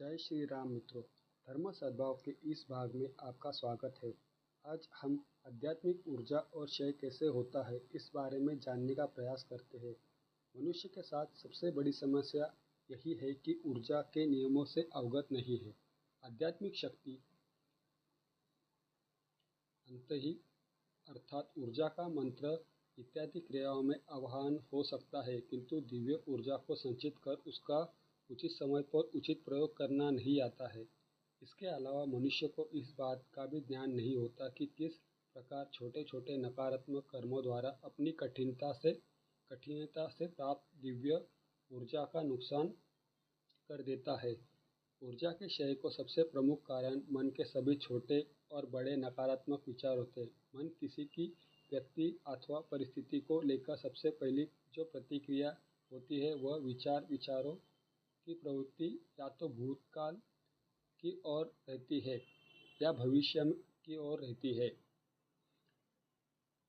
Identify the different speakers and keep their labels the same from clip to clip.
Speaker 1: जय श्री राम मित्रों। धर्म सद्भाव के इस भाग में आपका स्वागत है। आज हम आध्यात्मिक ऊर्जा और क्षय कैसे होता है इस बारे में जानने का प्रयास करते हैं। मनुष्य के साथ सबसे बड़ी समस्या यही है कि ऊर्जा के नियमों से अवगत नहीं है। आध्यात्मिक शक्ति अंतही अर्थात ऊर्जा का मंत्र इत्यादि क्रियाओं में आह्वान हो सकता है, किंतु दिव्य ऊर्जा को संचित कर उसका उचित समय पर उचित प्रयोग करना नहीं आता है। इसके अलावा मनुष्य को इस बात का भी ज्ञान नहीं होता कि किस प्रकार छोटे छोटे नकारात्मक कर्मों द्वारा अपनी कठिनता से प्राप्त दिव्य ऊर्जा का नुकसान कर देता है। ऊर्जा के क्षय को सबसे प्रमुख कारण मन के सभी छोटे और बड़े नकारात्मक विचार होते हैं। मन किसी की व्यक्ति अथवा परिस्थिति को लेकर सबसे पहली जो प्रतिक्रिया होती है वह विचारों की प्रवृत्ति या तो भूतकाल की ओर रहती है या भविष्य की ओर रहती है।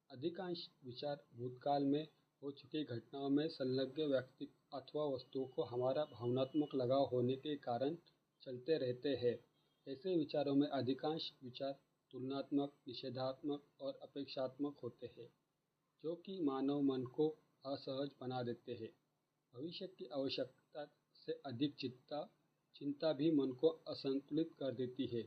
Speaker 1: अधिकांश विचार भूतकाल में हो चुकी घटनाओं में संलग्न व्यक्ति अथवा वस्तुओं को हमारा भावनात्मक लगाव होने के कारण चलते रहते हैं। ऐसे विचारों में अधिकांश विचार तुलनात्मक, निषेधात्मक और अपेक्षात्मक होते हैं, जो कि मानव मन को असहज बना देते हैं। भविष्य की आवश्यकता से अधिक चिंता भी मन को असंतुलित कर देती है।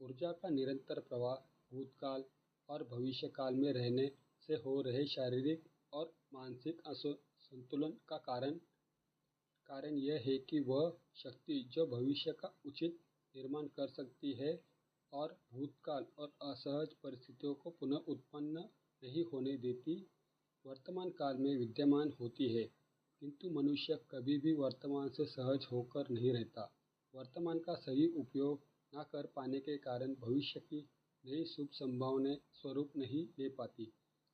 Speaker 1: ऊर्जा का निरंतर प्रवाह भूतकाल और भविष्य काल में रहने से हो रहे शारीरिक और मानसिक असंतुलन का कारण यह है कि वह शक्ति जो भविष्य का उचित निर्माण कर सकती है और भूतकाल और असहज परिस्थितियों को पुनः उत्पन्न नहीं होने देती, वर्तमान काल में विद्यमान होती है। किंतु मनुष्य कभी भी वर्तमान से सहज होकर नहीं रहता। वर्तमान का सही उपयोग न कर पाने के कारण भविष्य की नई शुभ संभावनाएं स्वरूप नहीं ले पाती।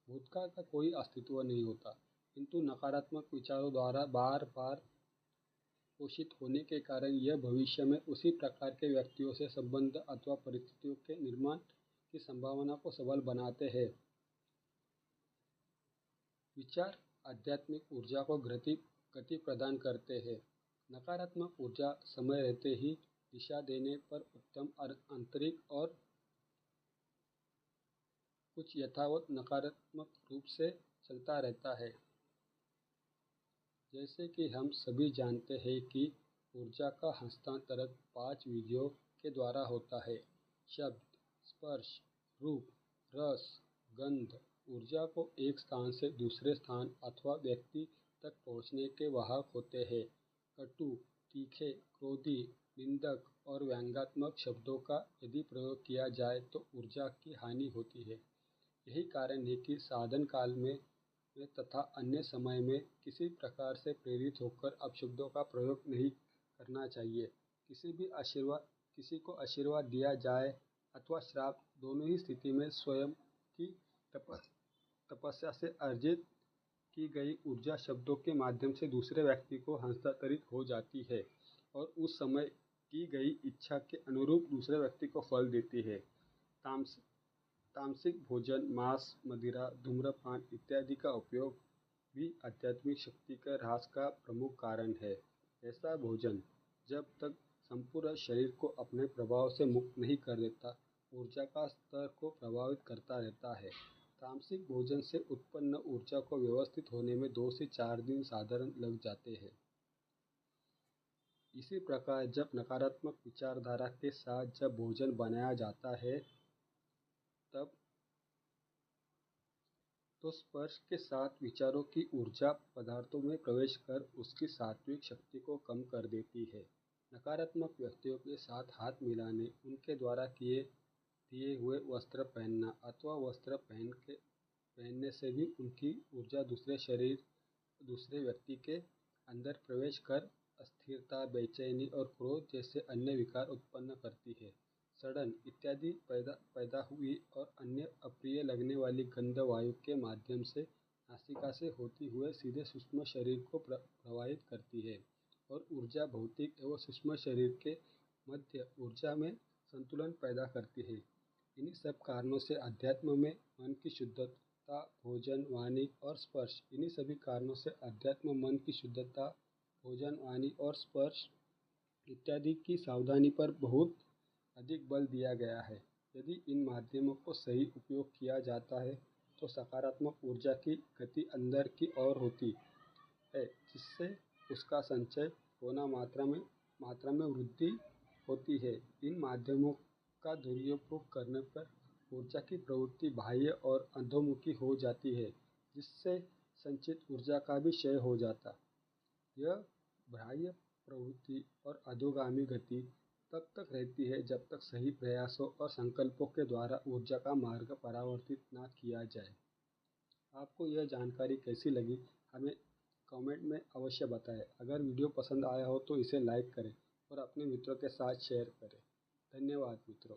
Speaker 1: भूतकाल का कोई अस्तित्व नहीं होता, किंतु नकारात्मक विचारों द्वारा बार बार पोषित होने के कारण यह भविष्य में उसी प्रकार के व्यक्तियों से संबंध अथवा परिस्थितियों के निर्माण की संभावना को सबल बनाते हैं। विचार आध्यात्मिक ऊर्जा को गति प्रदान करते हैं। नकारात्मक ऊर्जा समय रहते ही दिशा देने पर उत्तम आंतरिक और कुछ यथावत नकारात्मक रूप से चलता रहता है। जैसे कि हम सभी जानते हैं कि ऊर्जा का हस्तांतरण 5 विधियों के द्वारा होता है। शब्द, स्पर्श, रूप, रस, गंध ऊर्जा को एक स्थान से दूसरे स्थान अथवा व्यक्ति तक पहुंचने के वाहक होते हैं। कटु, तीखे, क्रोधी, निंदक और व्यंग्यात्मक शब्दों का यदि प्रयोग किया जाए तो ऊर्जा की हानि होती है। यही कारण है कि साधन काल में तथा अन्य समय में किसी प्रकार से प्रेरित होकर अपशब्दों का प्रयोग नहीं करना चाहिए। किसी को आशीर्वाद दिया जाए अथवा श्राप, दोनों ही स्थिति में स्वयं की तपस्या से अर्जित की गई ऊर्जा शब्दों के माध्यम से दूसरे व्यक्ति को हस्तांतरित हो जाती है और उस समय की गई इच्छा के अनुरूप दूसरे व्यक्ति को फल देती है। तामसिक भोजन, मांस, मदिरा, धूम्रपान इत्यादि का उपयोग भी आध्यात्मिक शक्ति के ह्रास का प्रमुख कारण है। ऐसा भोजन जब तक संपूर्ण शरीर को अपने प्रभाव से मुक्त नहीं कर देता, ऊर्जा का स्तर को प्रभावित करता रहता है। तामसिक भोजन से उत्पन्न ऊर्जा को व्यवस्थित होने में 2 से 4 दिन साधारण लग जाते हैं। इसी प्रकार जब नकारात्मक विचारधारा के साथ जब भोजन बनाया जाता है तब तो स्पर्श के साथ विचारों की ऊर्जा पदार्थों में प्रवेश कर उसकी सात्विक शक्ति को कम कर देती है। नकारात्मक व्यक्तियों के साथ हाथ मिलाने, उनके द्वारा दिए हुए वस्त्र पहनना अथवा वस्त्र पहनने से भी उनकी ऊर्जा दूसरे व्यक्ति के अंदर प्रवेश कर अस्थिरता, बेचैनी और क्रोध जैसे अन्य विकार उत्पन्न करती है। सड़न इत्यादि पैदा हुई और अन्य अप्रिय लगने वाली गंध वायु के माध्यम से नासिका से होती हुए सीधे सूक्ष्म शरीर को प्रभावित करती है और ऊर्जा भौतिक एवं सूक्ष्म शरीर के मध्य ऊर्जा में संतुलन पैदा करती है। इन्हीं सब कारणों से अध्यात्म में मन की शुद्धता, भोजन, वाणी और स्पर्श, इन्हीं सभी कारणों से अध्यात्म मन की शुद्धता, भोजन, वाणी और स्पर्श इत्यादि की सावधानी पर बहुत अधिक बल दिया गया है। यदि इन माध्यमों को सही उपयोग किया जाता है तो सकारात्मक ऊर्जा की गति अंदर की ओर होती है, जिससे उसका संचय होना मात्रा में वृद्धि होती है। इन माध्यमों का दुरुपयोग करने पर ऊर्जा की प्रवृत्ति बाह्य और अधोमुखी हो जाती है, जिससे संचित ऊर्जा का भी क्षय हो जाता। यह बाह्य प्रवृत्ति और अधोगामी गति तब तक रहती है जब तक सही प्रयासों और संकल्पों के द्वारा ऊर्जा का मार्ग परिवर्तित न किया जाए। आपको यह जानकारी कैसी लगी, हमें कमेंट में अवश्य बताएं। अगर वीडियो पसंद आया हो तो इसे लाइक करें और अपने मित्रों के साथ शेयर करें। धन्यवाद मित्रों।